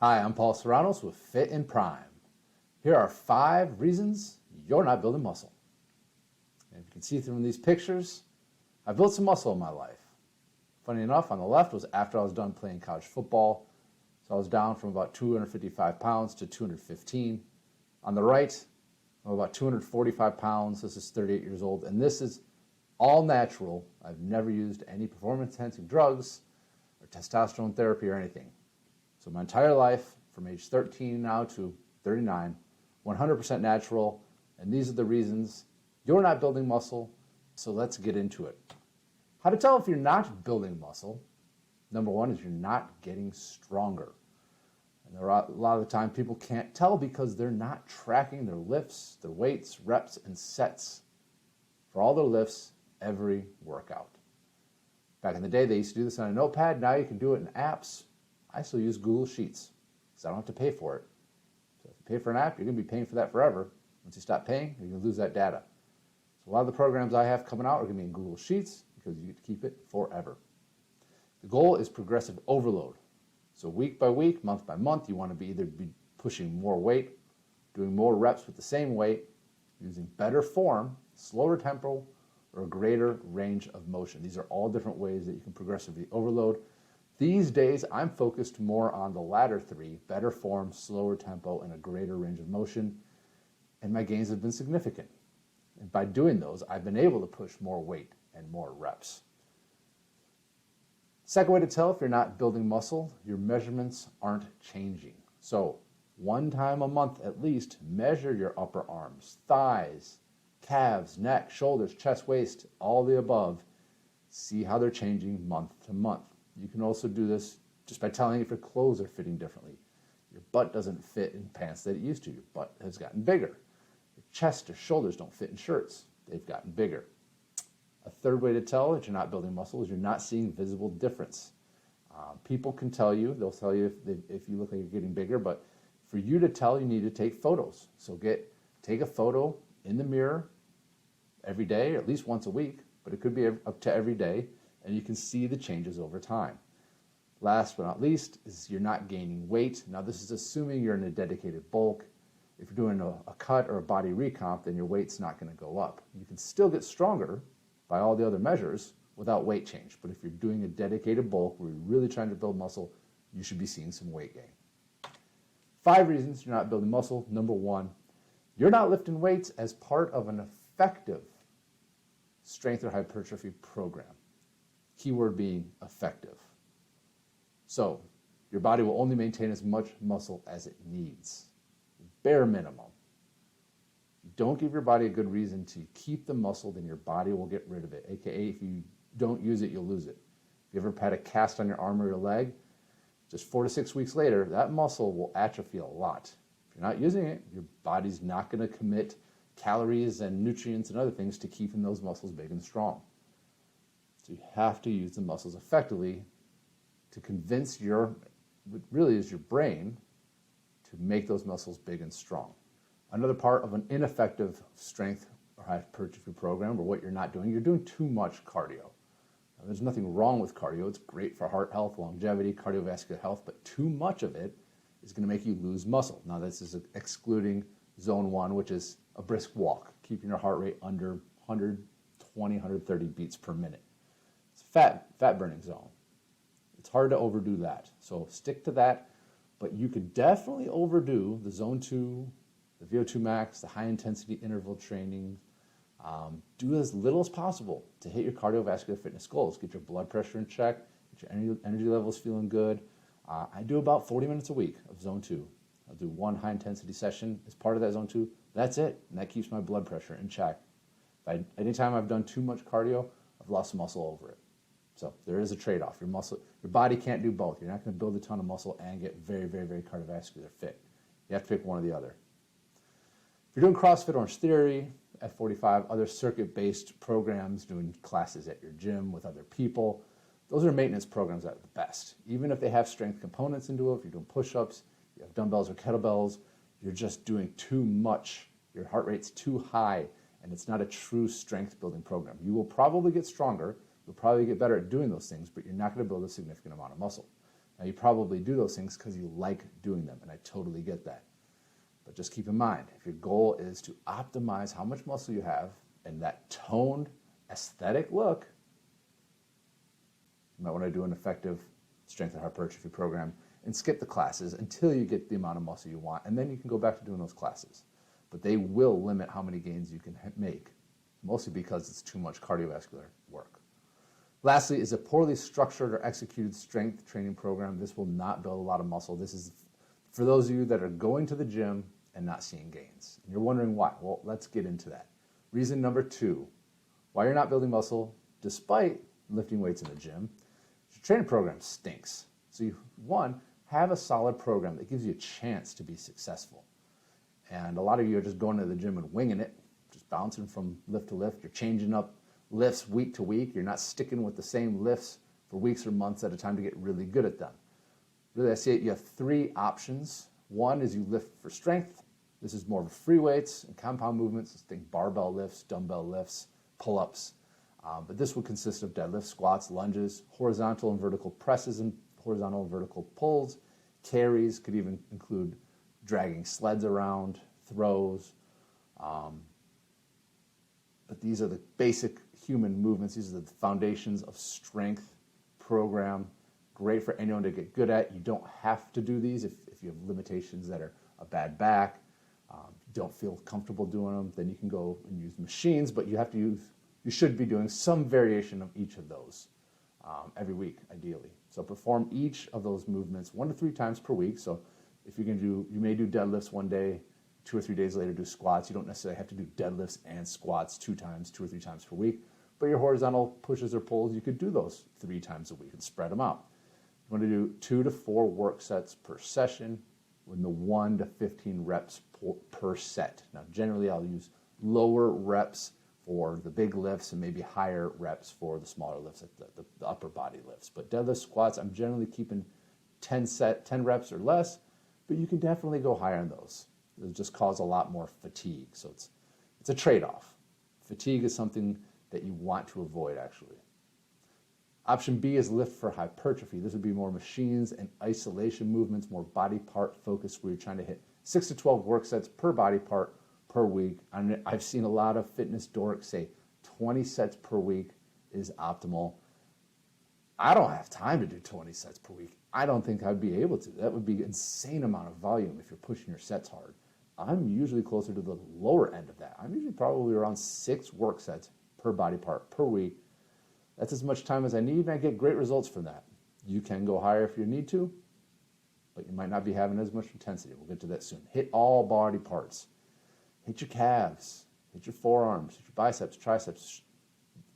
Hi, I'm Paul Serranos with Fit in Prime. Here are 5 reasons you're not building muscle. And if you can see through these pictures, I built some muscle in my life. Funny enough, on the left was after I was done playing college football. So I was down from about 255 pounds to 215. On the right, I'm about 245 pounds. This is 38 years old. And this is all natural. I've never used any performance-enhancing drugs or testosterone therapy or anything. So my entire life, from age 13 now to 39, 100% natural. And these are the reasons you're not building muscle. So let's get into it. How to tell if you're not building muscle. Number one is you're not getting stronger. And a lot of the time people can't tell because they're not tracking their lifts, their weights, reps, and sets for all their lifts every workout. Back in the day, they used to do this on a notepad. Now you can do it in apps. I still use Google Sheets because I don't have to pay for it. So if you pay for an app, you're going to be paying for that forever. Once you stop paying, you're going to lose that data. So a lot of the programs I have coming out are going to be in Google Sheets because you get to keep it forever. The goal is progressive overload. So week by week, month by month, you want to either be pushing more weight, doing more reps with the same weight, using better form, slower tempo, or a greater range of motion. These are all different ways that you can progressively overload. These days, I'm focused more on the latter 3, better form, slower tempo, and a greater range of motion, and my gains have been significant. And by doing those, I've been able to push more weight and more reps. Second way to tell if you're not building muscle, your measurements aren't changing. So, 1 time a month at least, measure your upper arms, thighs, calves, neck, shoulders, chest, waist, all the above. See how they're changing month to month. You can also do this just by telling if your clothes are fitting differently. Your butt doesn't fit in pants that it used to. Your butt has gotten bigger. Your chest or shoulders don't fit in shirts. They've gotten bigger. A third way to tell that you're not building muscle is you're not seeing visible difference. People can tell you, they'll tell you if you look like you're getting bigger, but for you to tell, you need to take photos. So take a photo in the mirror every day, or at least once a week, but it could be up to every day, and you can see the changes over time. Last but not least is you're not gaining weight. Now this is assuming you're in a dedicated bulk. If you're doing a cut or a body recomp, then your weight's not going to go up. You can still get stronger by all the other measures without weight change. But if you're doing a dedicated bulk where you're really trying to build muscle, you should be seeing some weight gain. 5 reasons you're not building muscle. Number 1, you're not lifting weights as part of an effective strength or hypertrophy program. Keyword being effective. So your body will only maintain as much muscle as it needs. Bare minimum. Don't give your body a good reason to keep the muscle, then your body will get rid of it. AKA, if you don't use it, you'll lose it. If you ever had a cast on your arm or your leg, just 4 to 6 weeks later, that muscle will atrophy a lot. If you're not using it, your body's not going to commit calories and nutrients and other things to keeping those muscles big and strong. So you have to use the muscles effectively to convince what really is your brain, to make those muscles big and strong. Another part of an ineffective strength or hypertrophy program, or what you're not doing, you're doing too much cardio. Now, there's nothing wrong with cardio. It's great for heart health, longevity, cardiovascular health, but too much of it is going to make you lose muscle. Now, this is excluding zone 1, which is a brisk walk, keeping your heart rate under 120, 130 beats per minute. It's fat burning zone. It's hard to overdo that. So stick to that, but you could definitely overdo the zone 2, the VO2 max, the high intensity interval training. Do as little as possible to hit your cardiovascular fitness goals. Get your blood pressure in check, get your energy levels feeling good. I do about 40 minutes a week of zone 2. I'll do 1 high intensity session as part of that zone 2. That's it, and that keeps my blood pressure in check. Anytime I've done too much cardio, I've lost muscle over it. So there is a trade-off. Your body can't do both. You're not going to build a ton of muscle and get very, very, very cardiovascular fit. You have to pick one or the other. If you're doing CrossFit, Orange Theory, F45, other circuit-based programs, doing classes at your gym with other people, those are maintenance programs that are the best. Even if they have strength components into it, if you're doing push-ups, you have dumbbells or kettlebells, you're just doing too much. Your heart rate's too high, and it's not a true strength-building program. You will probably get stronger. You'll probably get better at doing those things, but you're not going to build a significant amount of muscle. Now, you probably do those things because you like doing them, and I totally get that. But just keep in mind, if your goal is to optimize how much muscle you have and that toned, aesthetic look, you might want to do an effective strength and hypertrophy program and skip the classes until you get the amount of muscle you want, and then you can go back to doing those classes. But they will limit how many gains you can make, mostly because it's too much cardiovascular work. Lastly, is a poorly structured or executed strength training program. This will not build a lot of muscle. This is for those of you that are going to the gym and not seeing gains. And you're wondering why. Well, let's get into that. Reason number 2, why you're not building muscle despite lifting weights in the gym, your training program stinks. So one, have a solid program that gives you a chance to be successful. And a lot of you are just going to the gym and winging it, just bouncing from lift to lift. You're changing up lifts week to week. You're not sticking with the same lifts for weeks or months at a time to get really good at them. Really, I see it, you have 3 options. One is you lift for strength. This is more of free weights and compound movements. Think barbell lifts, dumbbell lifts, pull-ups. But this would consist of deadlifts, squats, lunges, horizontal and vertical presses and horizontal and vertical pulls, carries, could even include dragging sleds around, throws. But these are the basic human movements. These are the foundations of strength program. Great for anyone to get good at. You don't have to do these if you have limitations that are a bad back, don't feel comfortable doing them, then you can go and use machines, but you should be doing some variation of each of those every week, ideally. So perform each of those movements 1 to 3 times per week. So if you're going to you may do deadlifts one day, 2 or 3 days later do squats. You don't necessarily have to do deadlifts and squats 2 or 3 times per week. But your horizontal pushes or pulls, you could do those 3 times a week and spread them out. You want to do 2 to 4 work sets per session with the 1 to 15 reps per set. Now, generally, I'll use lower reps for the big lifts and maybe higher reps for the smaller lifts, like the upper body lifts. But deadlift, squats, I'm generally keeping 10 reps or less, but you can definitely go higher on those. It'll just cause a lot more fatigue. So it's a trade-off. Fatigue is something that you want to avoid, actually. Option B is lift for hypertrophy. This would be more machines and isolation movements, more body part focused, where you're trying to hit 6 to 12 work sets per body part per week. I've seen a lot of fitness dorks say 20 sets per week is optimal. I don't have time to do 20 sets per week. I don't think I'd be able to. That would be an insane amount of volume if you're pushing your sets hard. I'm usually closer to the lower end of that. I'm usually probably around 6 work sets per body part per week. That's as much time as I need, and I get great results from that. You can go higher if you need to, but you might not be having as much intensity. We'll get to that soon. Hit all body parts. Hit your calves, hit your forearms, hit your biceps, triceps,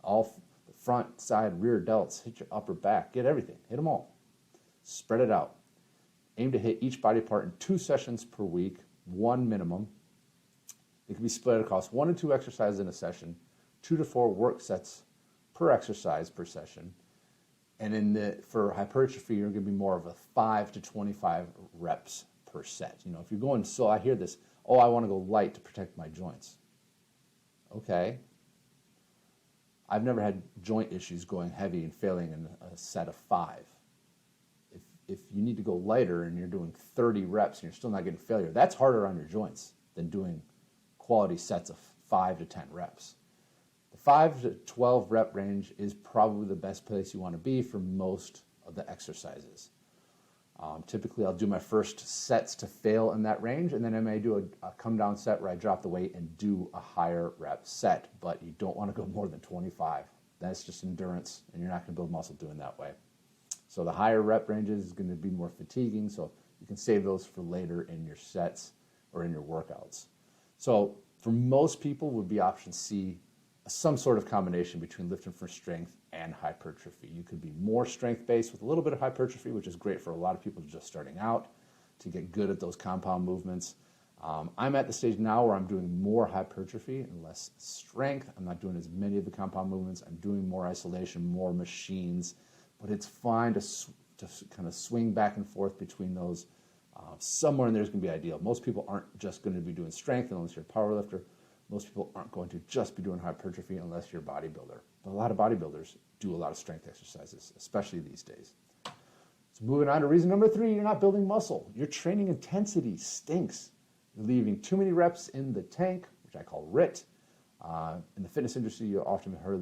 all the front, side, rear delts, hit your upper back, get everything. Hit them all. Spread it out. Aim to hit each body part in 2 sessions per week, 1 minimum. It can be split across 1 to 2 exercises in a session, 2 to 4 work sets per exercise per session. And for hypertrophy, you're going to be more of a 5 to 25 reps per set. You know, if you're going, so I hear this, oh, I want to go light to protect my joints. Okay. I've never had joint issues going heavy and failing in a set of 5. If you need to go lighter and you're doing 30 reps and you're still not getting failure, that's harder on your joints than doing quality sets of 5 to 10 reps. The 5 to 12 rep range is probably the best place you want to be for most of the exercises. Typically, I'll do my first sets to fail in that range, and then I may do a come down set where I drop the weight and do a higher rep set, but you don't want to go more than 25. That's just endurance, and you're not going to build muscle doing that way. So the higher rep ranges is going to be more fatiguing, so you can save those for later in your sets or in your workouts. So for most people would be option C, some sort of combination between lifting for strength and hypertrophy. You could be more strength-based with a little bit of hypertrophy, which is great for a lot of people just starting out to get good at those compound movements. I'm at the stage now where I'm doing more hypertrophy and less strength. I'm not doing as many of the compound movements. I'm doing more isolation, more machines, but it's fine to kind of swing back and forth between those. Somewhere in there is going to be ideal. Most people aren't just going to be doing strength unless you're a power lifter. Most people aren't going to just be doing hypertrophy unless you're a bodybuilder. But a lot of bodybuilders do a lot of strength exercises, especially these days. So moving on to reason number 3, you're not building muscle. Your training intensity stinks. You're leaving too many reps in the tank, which I call RIT. In the fitness industry, you'll often hear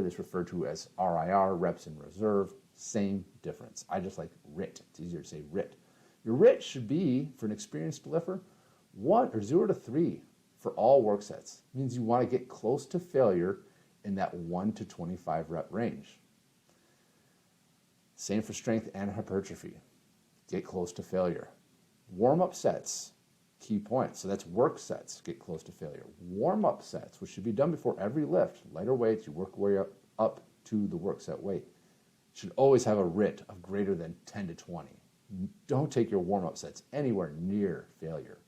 this referred to as RIR, reps in reserve. Same difference. I just like RIT. It's easier to say RIT. Your RIT should be, for an experienced lifter, 0 to 3 for all work sets. It means you want to get close to failure in that 1 to 25 rep range. Same for strength and hypertrophy. Get close to failure. Warm-up sets, key points. So that's work sets, get close to failure. Warm-up sets, which should be done before every lift. Lighter weights, you work your way up to the work set weight. Should always have a RIT of greater than 10 to 20. Don't take your warm-up sets anywhere near failure.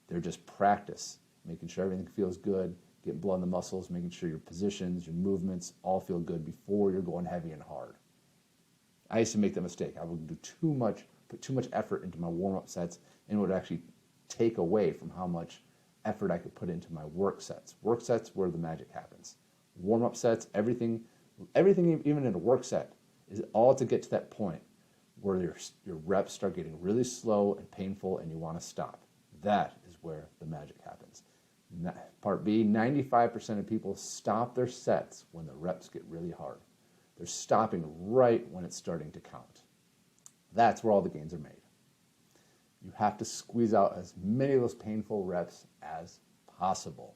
They're just practice, making sure everything feels good, getting blood in the muscles, making sure your positions, your movements all feel good before you're going heavy and hard. I used to make that mistake. I would put too much effort into my warm-up sets, and it would actually take away from how much effort I could put into my work sets. Work sets where the magic happens. Warm-up sets, everything even in a work set, is all to get to that point where your reps start getting really slow and painful and you want to stop. That is where the magic happens. Part B, 95% of people stop their sets when the reps get really hard. They're stopping right when it's starting to count. That's where all the gains are made. You have to squeeze out as many of those painful reps as possible.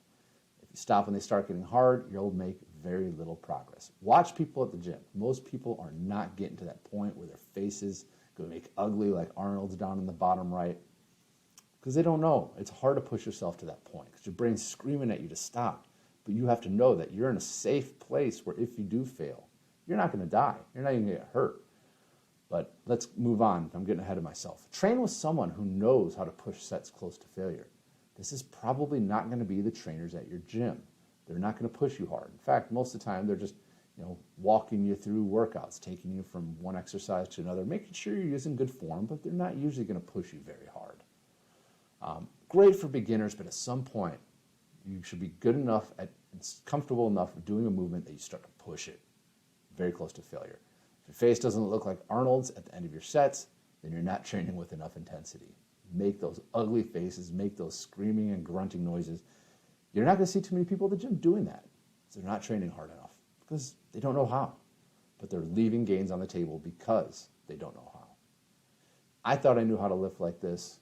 If you stop when they start getting hard, you'll make very little progress. Watch people at the gym. Most people are not getting to that point where their faces go to make ugly like Arnold's down in the bottom right because they don't know. It's hard to push yourself to that point because your brain's screaming at you to stop. But you have to know that you're in a safe place where if you do fail, you're not going to die. You're not even going to get hurt. But let's move on. I'm getting ahead of myself. Train with someone who knows how to push sets close to failure. This is probably not going to be the trainers at your gym. They're not going to push you hard. In fact, most of the time, they're just walking you through workouts, taking you from one exercise to another, making sure you're using good form, but they're not usually going to push you very hard. Great for beginners, but at some point, you should be good enough and comfortable enough doing a movement that you start to push it very close to failure. If your face doesn't look like Arnold's at the end of your sets, then you're not training with enough intensity. Make those ugly faces, make those screaming and grunting noises. You're not going to see too many people at the gym doing that. So they're not training hard enough because they don't know how. But they're leaving gains on the table because they don't know how. I thought I knew how to lift like this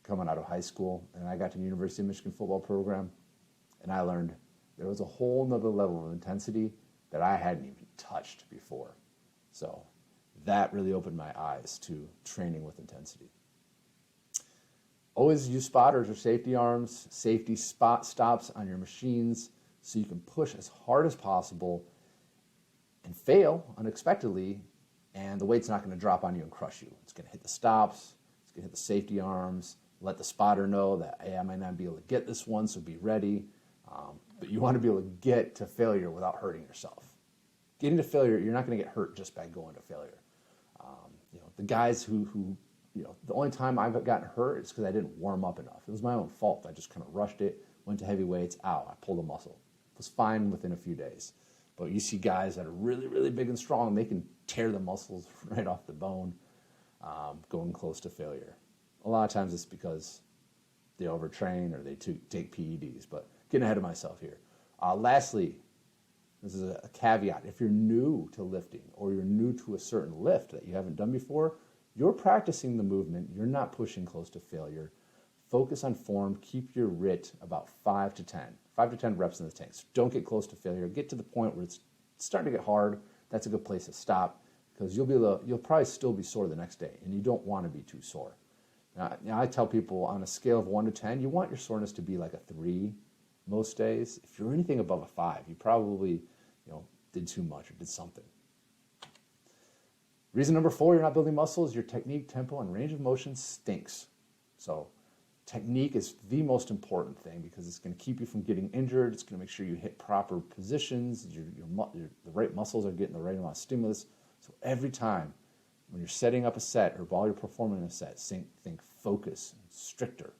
coming out of high school, and I got to the University of Michigan football program, and I learned there was a whole nother level of intensity that I hadn't even touched before. So that really opened my eyes to training with intensity. Always use spotters or safety arms, safety spot stops on your machines so you can push as hard as possible and fail unexpectedly, and the weight's not going to drop on you and crush you. It's going to hit the stops, it's going to hit the safety arms, let the spotter know that, hey, I might not be able to get this one, so be ready. But you want to be able to get to failure without hurting yourself. Getting to failure, you're not going to get hurt just by going to failure. The guys who the only time I've gotten hurt is because I didn't warm up enough. It was my own fault. I just kind of rushed it, went to heavy weights, ow, I pulled a muscle. It was fine within a few days. But you see guys that are really, really big and strong, they can tear the muscles right off the bone going close to failure. A lot of times it's because they overtrain or they take PEDs, but getting ahead of myself here. Lastly, this is a caveat. If you're new to lifting or you're new to a certain lift that you haven't done before, you're practicing the movement. You're not pushing close to failure. Focus on form. Keep your RIT about 5 to 10 reps in the tank. So don't get close to failure. Get to the point where it's starting to get hard. That's a good place to stop because you'll probably still be sore the next day, and you don't want to be too sore. Now I tell people on a scale of 1 to 10, you want your soreness to be like a 3 most days. If you're anything above a 5, you probably did too much or did something. Reason number 4, you're not building muscle is your technique, tempo, and range of motion stinks. So technique is the most important thing because it's going to keep you from getting injured. It's going to make sure you hit proper positions. The right muscles are getting the right amount of stimulus. So every time when you're setting up a set or while you're performing a set, think focus, stricter,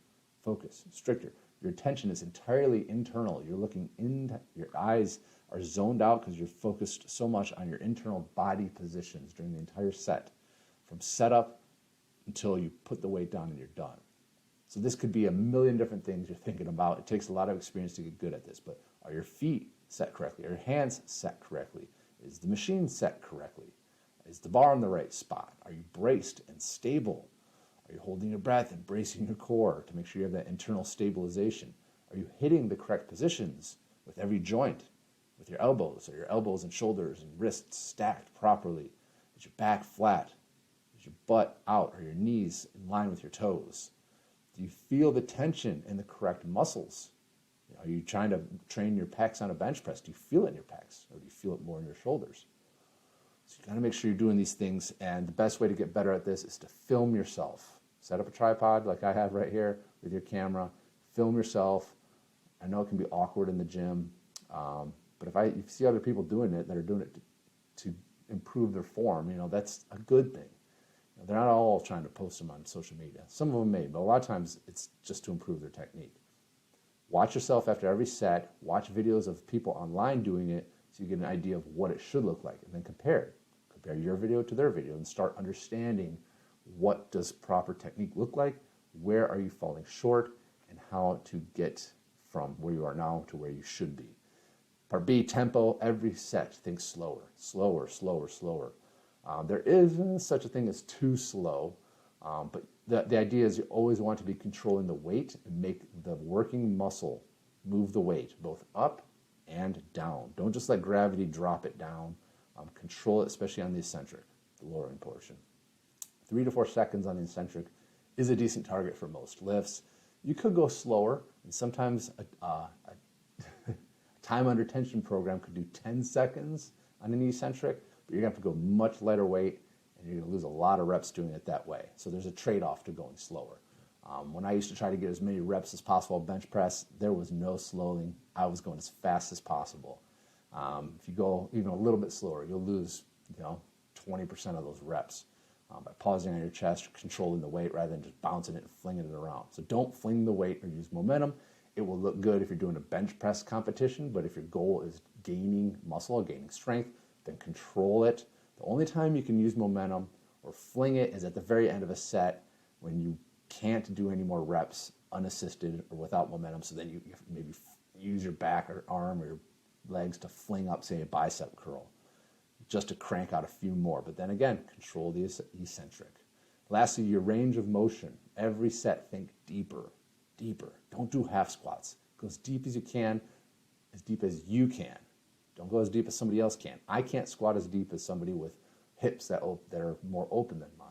focus, stricter. Your attention is entirely internal. You're looking in, your eyes are zoned out because you're focused so much on your internal body positions during the entire set. from setup until you put the weight down and you're done. So this could be a million different things you're thinking about. It takes a lot of experience to get good at this, but are your feet set correctly? Are your hands set correctly? Is the machine set correctly? Is the bar in the right spot? Are you braced and stable? Are you holding your breath and bracing your core to make sure you have that internal stabilization? Are you hitting the correct positions with every joint, with your elbows? Are your elbows and shoulders and wrists stacked properly? Is your back flat? Is your butt out? Are your knees in line with your toes? Do you feel the tension in the correct muscles? Are you trying to train your pecs on a bench press? Do you feel it in your pecs, or do you feel it more in your shoulders? So you got to make sure you're doing these things, and the best way to get better at this is to film yourself. Set up a tripod like I have right here with your camera. Film yourself. I know it can be awkward in the gym, but if you see other people doing it that are doing it to improve their form, that's a good thing. They're not all trying to post them on social media. Some of them may, but a lot of times it's just to improve their technique. Watch yourself after every set. Watch videos of people online doing it so you get an idea of what it should look like, and then compare it. Compare your video to their video and start understanding what does proper technique look like, where are you falling short, and how to get from where you are now to where you should be. Part B, tempo. Every set, think slower, slower, slower, slower. There isn't such a thing as too slow, but the idea is you always want to be controlling the weight and make the working muscle move the weight both up and down. Don't just let gravity drop it down. Control it, especially on the eccentric, the lowering portion. 3 to 4 seconds on the eccentric is a decent target for most lifts. You could go slower, and sometimes a time under tension program could do 10 seconds on an eccentric, but you're going to have to go much lighter weight, and you're going to lose a lot of reps doing it that way. So there's a trade-off to going slower. When I used to try to get as many reps as possible bench press, there was no slowing. I was going as fast as possible. If you go even a little bit slower, you'll lose 20% of those reps by pausing on your chest, controlling the weight rather than just bouncing it and flinging it around. So don't fling the weight or use momentum. It will look good if you're doing a bench press competition, but if your goal is gaining muscle or gaining strength, then control it. The only time you can use momentum or fling it is at the very end of a set when you can't do any more reps unassisted or without momentum, so then you maybe use your back or arm or your legs to fling up, say, a bicep curl, just to crank out a few more. But then again, control the eccentric. Lastly, your range of motion. Every set, think deeper, deeper. Don't do half squats. Go as deep as you can, as deep as you can. Don't go as deep as somebody else can. I can't squat as deep as somebody with hips that are more open than mine.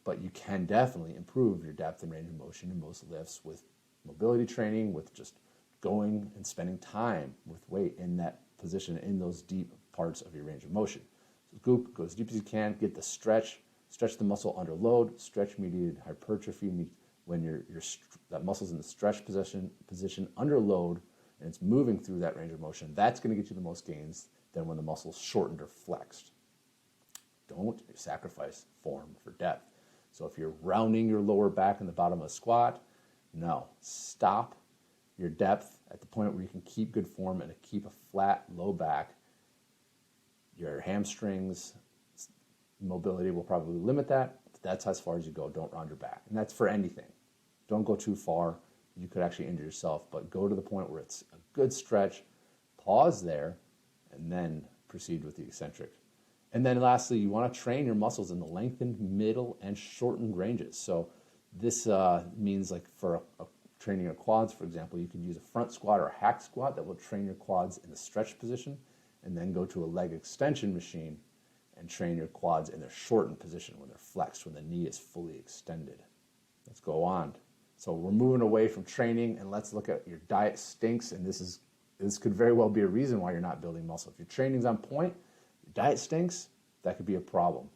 But you can definitely improve your depth and range of motion in most lifts with mobility training, with just going and spending time with weight in that position, in those deep parts of your range of motion. So go as deep as you can, get the stretch the muscle under load, stretch mediated hypertrophy, when that muscle's in the stretch position under load, and it's moving through that range of motion. That's going to get you the most gains than when the muscle's shortened or flexed. Don't sacrifice form for depth. So if you're rounding your lower back in the bottom of a squat, no, stop your depth at the point where you can keep good form and keep a flat low back. Your hamstrings mobility will probably limit that. But that's as far as you go. Don't round your back. And that's for anything. Don't go too far. You could actually injure yourself, but go to the point where it's a good stretch, pause there, and then proceed with the eccentric. And then lastly, you want to train your muscles in the lengthened, middle, and shortened ranges. So this means like for training your quads, for example, you could use a front squat or a hack squat that will train your quads in the stretch position, and then go to a leg extension machine and train your quads in their shortened position when they're flexed, when the knee is fully extended. Let's go on. So we're moving away from training, and let's look at your diet stinks, and this could very well be a reason why you're not building muscle. If your training's on point, your diet stinks, that could be a problem.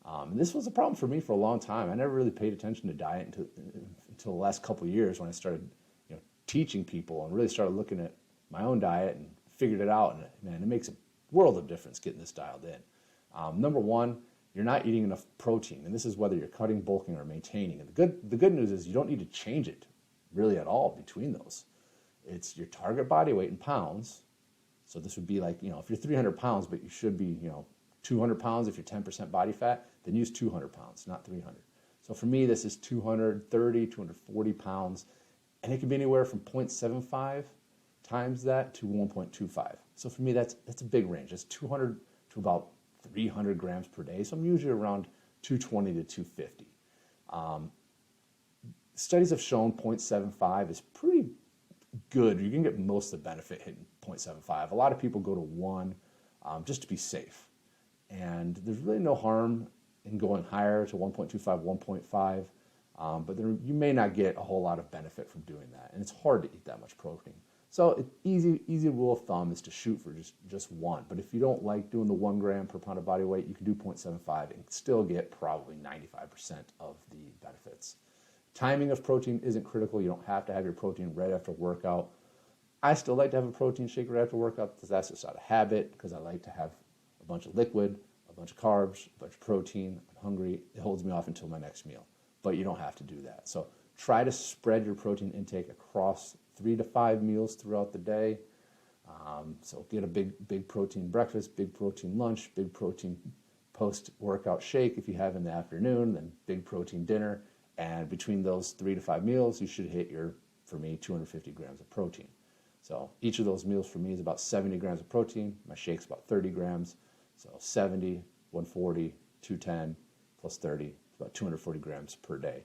And this was a problem for me for a long time. I never really paid attention to diet until the last couple of years when I started teaching people and really started looking at my own diet and figured it out. And man, it makes a world of difference getting this dialed in. Number one, you're not eating enough protein, and this is whether you're cutting, bulking, or maintaining. And the good news is you don't need to change it really at all between those. It's your target body weight in pounds. So this would be like, if you're 300 pounds, but you should be, 200 pounds if you're 10% body fat, then use 200 pounds, not 300. So for me, this is 230, 240 pounds, and it can be anywhere from 0.75 times that to 1.25. So for me, that's a big range. It's 200 to about 300 grams per day. So I'm usually around 220 to 250. Studies have shown 0.75 is pretty good. You can get most of the benefit hitting 0.75. A lot of people go to 1 just to be safe. And there's really no harm in going higher to 1.25, 1.5, but you may not get a whole lot of benefit from doing that. And it's hard to eat that much protein. So easy rule of thumb is to shoot for just 1. But if you don't like doing the 1 gram per pound of body weight, you can do 0.75 and still get probably 95% of the benefits. Timing of protein isn't critical. You don't have to have your protein right after workout. I still like to have a protein shake right after workout because that's just out of habit, because I like to have a bunch of liquid, a bunch of carbs, a bunch of protein. I'm hungry. It holds me off until my next meal. But you don't have to do that. So try to spread your protein intake across 3 to 5 meals throughout the day. So get a big protein breakfast, big protein lunch, big protein post-workout shake if you have in the afternoon, then big protein dinner. And between those 3 to 5 meals, you should hit for me, 250 grams of protein. So each of those meals for me is about 70 grams of protein. My shake's about 30 grams. So 70, 140, 210, plus 30, it's about 240 grams per day.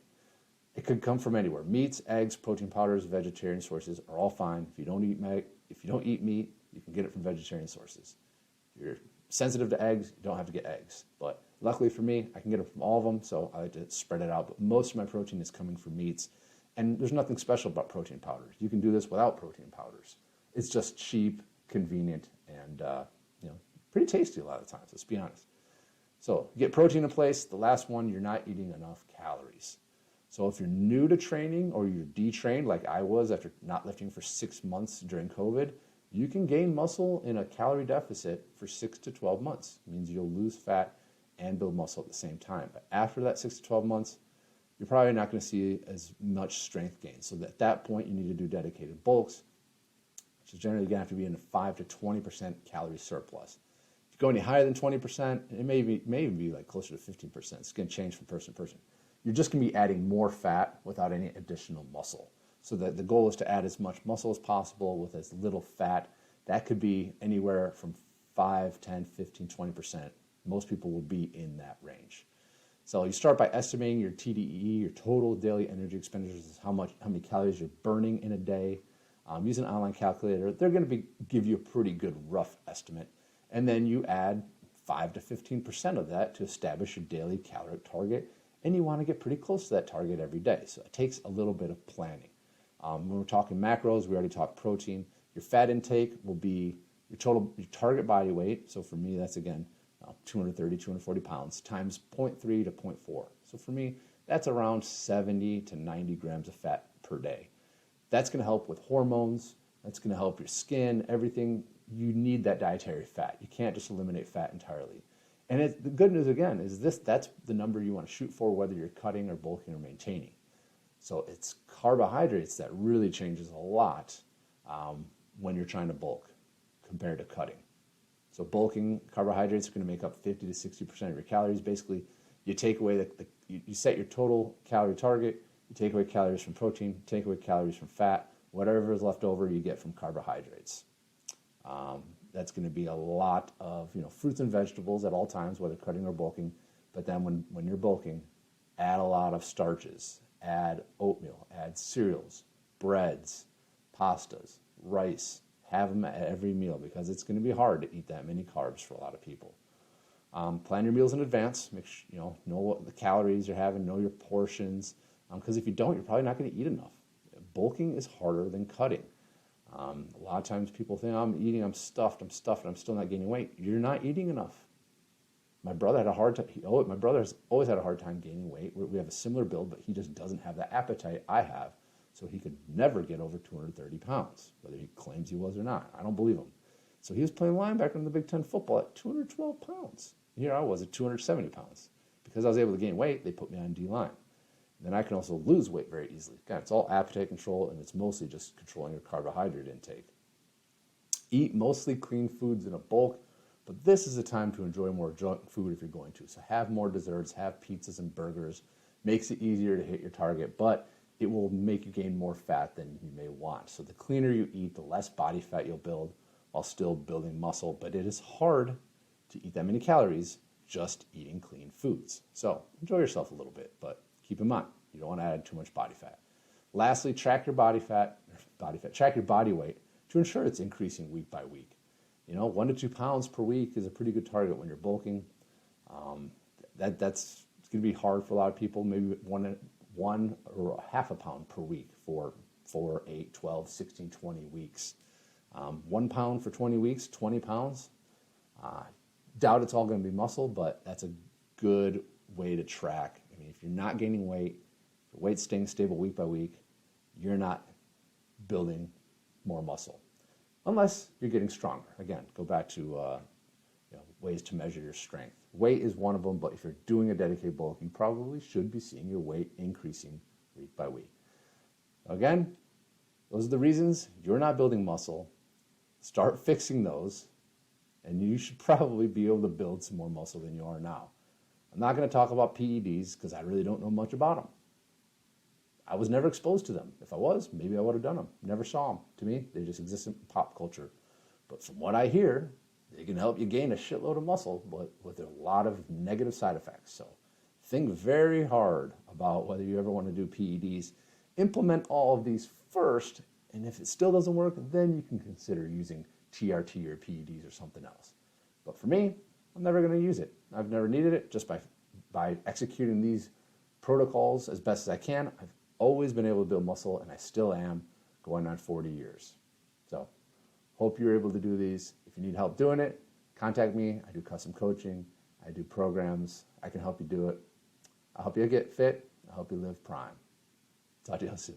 It could come from anywhere. Meats, eggs, protein powders, vegetarian sources are all fine. If you don't eat meat, you can get it from vegetarian sources. If you're sensitive to eggs, you don't have to get eggs. But luckily for me, I can get it from all of them, so I like to spread it out. But most of my protein is coming from meats. And there's nothing special about protein powders. You can do this without protein powders. It's just cheap, convenient, and pretty tasty a lot of the times, let's be honest. So get protein in place. The last one, you're not eating enough calories. So if you're new to training or you're detrained like I was after not lifting for 6 months during COVID, you can gain muscle in a calorie deficit for 6 to 12 months. It means you'll lose fat and build muscle at the same time. But after that 6 to 12 months, you're probably not going to see as much strength gain. So at that point, you need to do dedicated bulks, which is generally going to have to be in a 5 to 20% calorie surplus. If you go any higher than 20%, it may even be like closer to 15%. It's going to change from person to person. You're just going to be adding more fat without any additional muscle. So that the goal is to add as much muscle as possible with as little fat. That could be anywhere from 5, 10, 15, 20%. Most people will be in that range. So you start by estimating your TDEE, your total daily energy expenditures, is how many calories you're burning in a day. Use an online calculator. They're going to give you a pretty good rough estimate. And then you add 5 to 15% of that to establish your daily caloric target. And you want to get pretty close to that target every day. So it takes a little bit of planning. When we're talking macros, we already talked protein. Your fat intake will be your target body weight. So for me, that's again 230, 240 pounds times 0.3 to 0.4. So for me, that's around 70 to 90 grams of fat per day. That's going to help with hormones. That's going to help your skin, everything. You need that dietary fat. You can't just eliminate fat entirely. And the good news, again, is that's the number you want to shoot for, whether you're cutting or bulking or maintaining. So it's carbohydrates that really changes a lot when you're trying to bulk compared to cutting. So bulking, carbohydrates are going to make up 50 to 60% of your calories. Basically, you take away you set your total calorie target, you take away calories from protein, take away calories from fat, whatever is left over you get from carbohydrates. That's going to be a lot of fruits and vegetables at all times, whether cutting or bulking. But then when you're bulking, add a lot of starches, add oatmeal, add cereals, breads, pastas, rice. Have them at every meal because it's going to be hard to eat that many carbs for a lot of people. Plan your meals in advance. Make sure know what the calories you're having, know your portions. Because if you don't, you're probably not going to eat enough. Bulking is harder than cutting. A lot of times people think, I'm stuffed, and I'm still not gaining weight. You're not eating enough. My brother had a hard time. My brother has always had a hard time gaining weight. We have a similar build, but he just doesn't have the appetite I have. So he could never get over 230 pounds, whether he claims he was or not. I don't believe him. So he was playing linebacker in the Big Ten football at 212 pounds. Here I was at 270 pounds. Because I was able to gain weight, they put me on D-line. Then I can also lose weight very easily. Again, it's all appetite control, and it's mostly just controlling your carbohydrate intake. Eat mostly clean foods in a bulk, But this is a time to enjoy more junk food if you're going to. So have more desserts, have pizzas and burgers. Makes it easier to hit your target, but it will make you gain more fat than you may want. So the cleaner you eat, the less body fat you'll build while still building muscle. But it is hard to eat that many calories just eating clean foods. So enjoy yourself a little bit, but keep in mind, you don't want to add too much body fat. Lastly, track your track your body weight to ensure it's increasing week by week. 1 to 2 pounds per week is a pretty good target when you're bulking. That's going to be hard for a lot of people, maybe one or a half a pound per week for 4, 8, 12, 16, 20 weeks. 1 pound for 20 weeks, 20 pounds. Doubt it's all going to be muscle, but that's a good way to track. I mean, if you're not gaining weight, your weight's staying stable week by week, you're not building more muscle. Unless you're getting stronger. Again, go back to ways to measure your strength. Weight is one of them, but if you're doing a dedicated bulk, you probably should be seeing your weight increasing week by week. Again, those are the reasons you're not building muscle. Start fixing those, and you should probably be able to build some more muscle than you are now. I'm not going to talk about PEDs because I really don't know much about them. I was never exposed to them. If I was, maybe I would have done them. Never saw them. To me, they just exist in pop culture. But from what I hear, they can help you gain a shitload of muscle, but with a lot of negative side effects. So think very hard about whether you ever want to do PEDs. Implement all of these first, and if it still doesn't work, then you can consider using TRT or PEDs or something else. But for me, I'm never going to use it. I've never needed it. Just by executing these protocols as best as I can, I've always been able to build muscle, and I still am, going on 40 years. So hope you're able to do these. If you need help doing it, contact me. I do custom coaching. I do programs. I can help you do it. I'll help you get fit. I'll help you live prime. Talk to you soon.